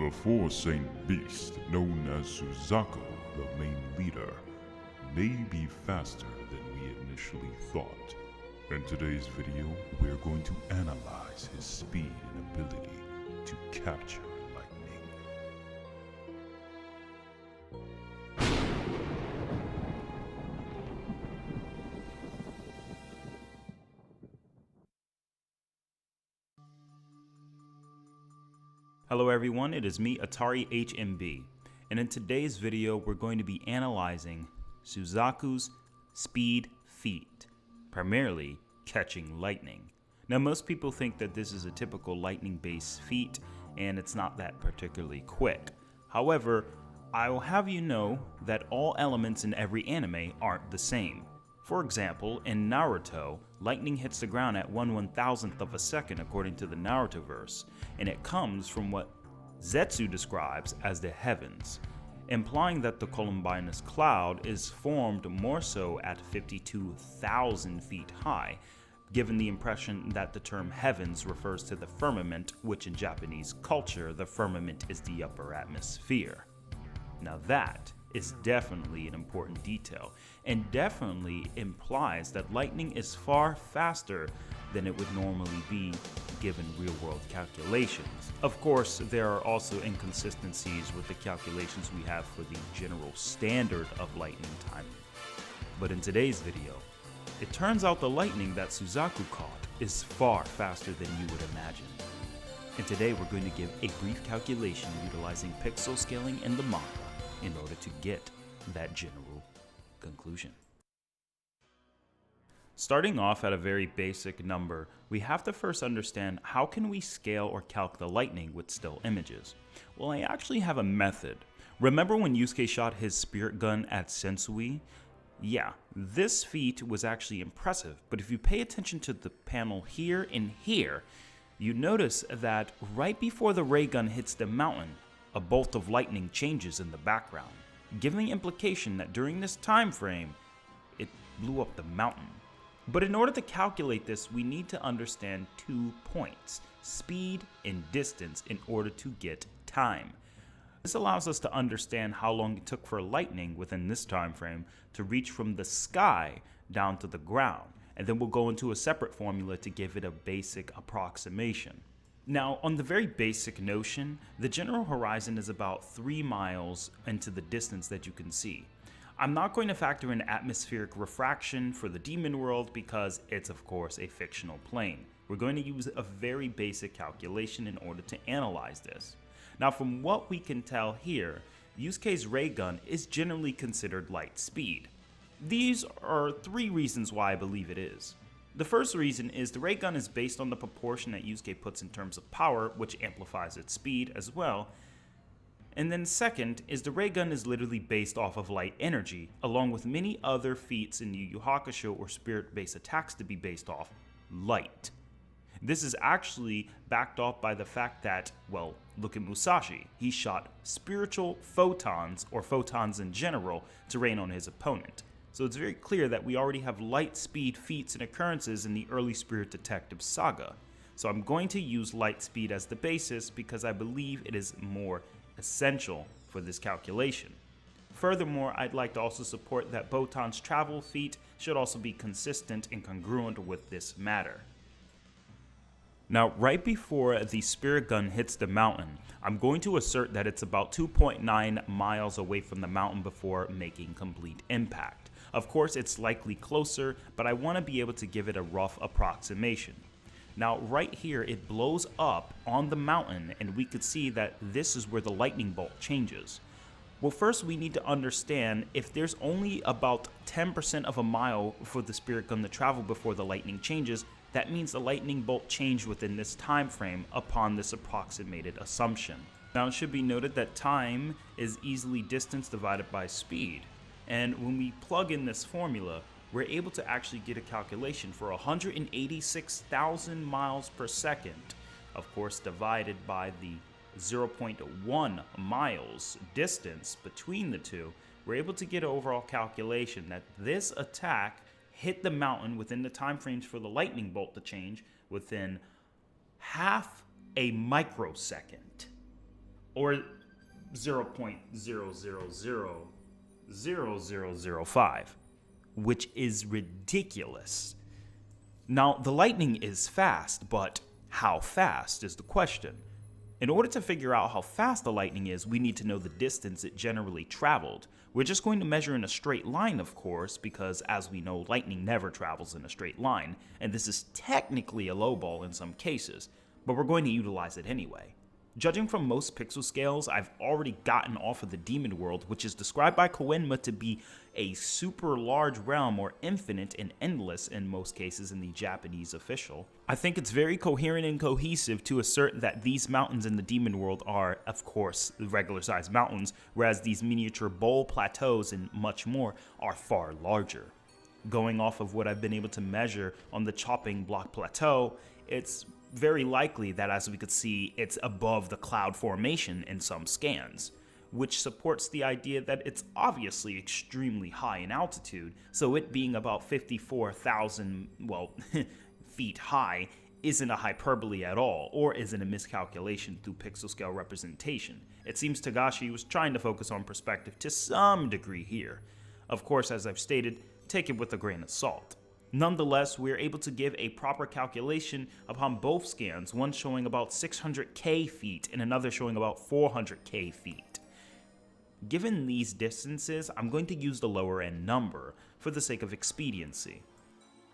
The four-saint beast, known as Suzaku, the main leader, may be faster than we initially thought. In today's video, we're going to analyze his speed and ability to capture lightning. Hello everyone, it is me, Atari HMB, and in today's video we're going to be analyzing Suzaku's speed feat, primarily catching lightning. Now most people think that this is a typical lightning-based feat and it's not that particularly quick. However, I will have you know that all elements in every anime aren't the same. For example, in Naruto, lightning hits the ground at 1/1000th of a second according to the Narutoverse, and it comes from what Zetsu describes as the heavens, implying that the columbinous cloud is formed more so at 52,000 feet high, given the impression that the term heavens refers to the firmament, which in Japanese culture, the firmament is the upper atmosphere. Now that is definitely an important detail, and definitely implies that lightning is far faster than it would normally be given real-world calculations. Of course, there are also inconsistencies with the calculations we have for the general standard of lightning timing. But in today's video, it turns out the lightning that Suzaku caught is far faster than you would imagine. And today we're going to give a brief calculation utilizing pixel scaling in the manga in order to get that general conclusion. Starting off at a very basic number, we have to first understand how can we scale or calc the lightning with still images. Well, I actually have a method. Remember when Yusuke shot his spirit gun at Sensui? Yeah, this feat was actually impressive, but if you pay attention to the panel here and here, you notice that right before the ray gun hits the mountain, a bolt of lightning changes in the background, giving the implication that during this time frame, it blew up the mountain. But in order to calculate this, we need to understand 2 points, speed and distance, in order to get time. This allows us to understand how long it took for lightning within this time frame to reach from the sky down to the ground, and then we'll go into a separate formula to give it a basic approximation. Now, on the very basic notion, the general horizon is about 3 miles into the distance that you can see. I'm not going to factor in atmospheric refraction for the demon world because it's of course a fictional plane. We're going to use a very basic calculation in order to analyze this. Now, from what we can tell here, Yusuke's ray gun is generally considered light speed. These are 3 reasons why I believe it is. The first reason is the ray gun is based on the proportion that Yusuke puts in terms of power, which amplifies its speed as well. And then second is the ray gun is literally based off of light energy, along with many other feats in Yū Hakusho or spirit-based attacks to be based off light. This is actually backed off by the fact that, well, look at Musashi. He shot spiritual photons, or photons in general, to rain on his opponent. So it's very clear that we already have light speed feats and occurrences in the early Spirit Detective saga. So I'm going to use light speed as the basis because I believe it is more essential for this calculation. Furthermore, I'd like to also support that Botan's travel feat should also be consistent and congruent with this matter. Now, right before the spirit gun hits the mountain, I'm going to assert that it's about 2.9 miles away from the mountain before making complete impact. Of course, it's likely closer, but I want to be able to give it a rough approximation. Now, right here, it blows up on the mountain, and we could see that this is where the lightning bolt changes. Well, first we need to understand if there's only about 10% of a mile for the spirit gun to travel before the lightning changes, that means the lightning bolt changed within this time frame upon this approximated assumption. Now, it should be noted that time is easily distance divided by speed. And when we plug in this formula, we're able to actually get a calculation for 186,000 miles per second, of course divided by the 0.1 miles distance between the two. We're able to get an overall calculation that this attack hit the mountain within the time frames for the lightning bolt to change within half a microsecond. or 0.0000005, which is ridiculous. Now, the lightning is fast, but how fast is the question. In order to figure out how fast the lightning is, we need to know the distance it generally traveled. We're just going to measure in a straight line, of course, because as we know, lightning never travels in a straight line, and this is technically a low ball in some cases, but we're going to utilize it anyway. Judging from most pixel scales, I've already gotten off of the demon world, which is described by Koenma to be a super large realm, or infinite and endless in most cases in the Japanese official. I think it's very coherent and cohesive to assert that these mountains in the demon world are, of course, regular sized mountains, whereas these miniature bowl plateaus and much more are far larger. Going off of what I've been able to measure on the chopping block plateau, it's very likely that, as we could see, it's above the cloud formation in some scans, which supports the idea that it's obviously extremely high in altitude, so it being about 54,000, feet high isn't a hyperbole at all, or isn't a miscalculation through pixel scale representation. It seems Togashi was trying to focus on perspective to some degree here. Of course, as I've stated, take it with a grain of salt. Nonetheless, we are able to give a proper calculation upon both scans, one showing about 600k feet and another showing about 400k feet. Given these distances, I'm going to use the lower end number for the sake of expediency.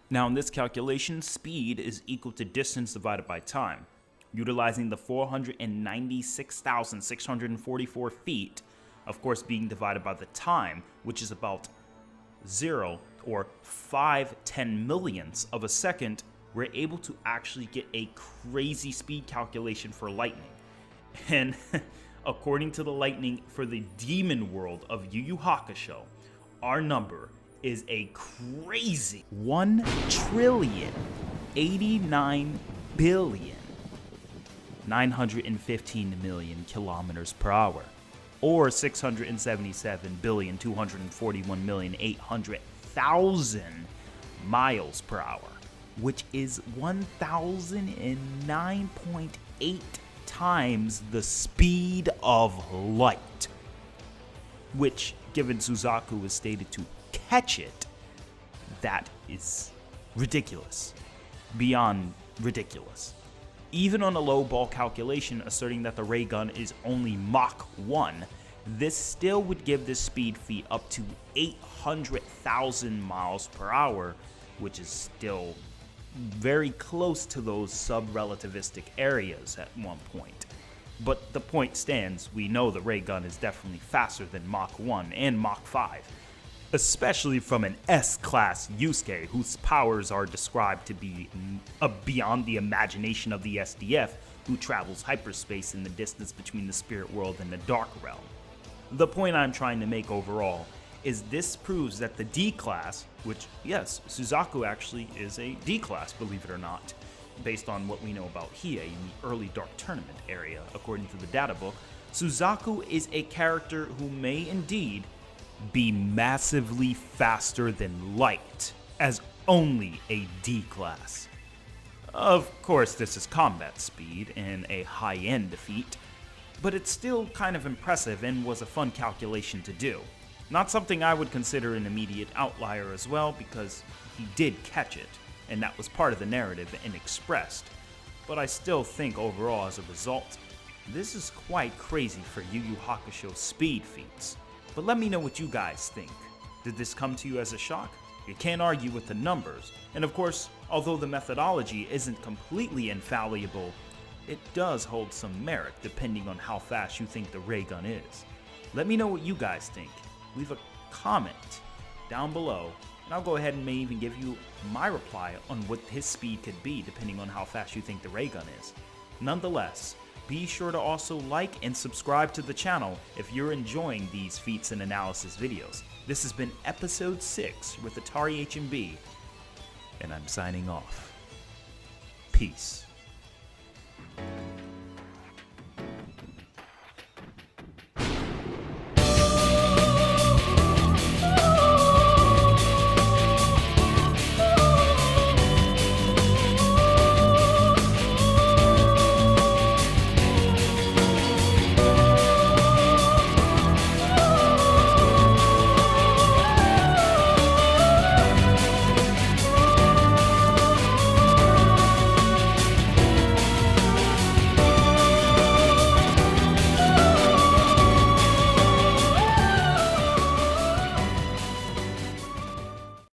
Now in this calculation, speed is equal to distance divided by time. Utilizing the 496,644 feet, of course being divided by the time, which is about 0 or 5/10 millionths of a second, we're able to actually get a crazy speed calculation for lightning. And according to the lightning for the demon world of Yū Hakusho, our number is a crazy 1,089,915,000,000 kilometers per hour, or 677,241,800,000 miles per hour, which is 1009.8 times the speed of light, which, given Suzaku is stated to catch it, that is ridiculous. Beyond ridiculous. Even on a low ball calculation asserting that the ray gun is only Mach 1, this still would give this speed feat up to 800,000 miles per hour, which is still very close to those sub-relativistic areas at one point. But the point stands, we know the ray gun is definitely faster than Mach 1 and Mach 5, especially from an S-class Yusuke whose powers are described to be beyond the imagination of the SDF, who travels hyperspace in the distance between the spirit world and the dark realm. The point I'm trying to make overall is this proves that the D-class, which, yes, Suzaku actually is a D-class, believe it or not, based on what we know about Hiei in the early Dark Tournament area, according to the data book, Suzaku is a character who may indeed be massively faster than light, as only a D-class. Of course, this is combat speed and a high-end feat, but it's still kind of impressive and was a fun calculation to do. Not something I would consider an immediate outlier as well, because he did catch it, and that was part of the narrative and expressed. But I still think overall as a result, this is quite crazy for Yu Yu Hakusho speed feats. But let me know what you guys think. Did this come to you as a shock? You can't argue with the numbers, and of course, although the methodology isn't completely infallible, it does hold some merit depending on how fast you think the ray gun is. Let me know what you guys think. Leave a comment down below, and I'll go ahead and may even give you my reply on what his speed could be depending on how fast you think the ray gun is. Nonetheless, be sure to also like and subscribe to the channel if you're enjoying these feats and analysis videos. This has been episode 6 with Atari HMB, and I'm signing off. Peace.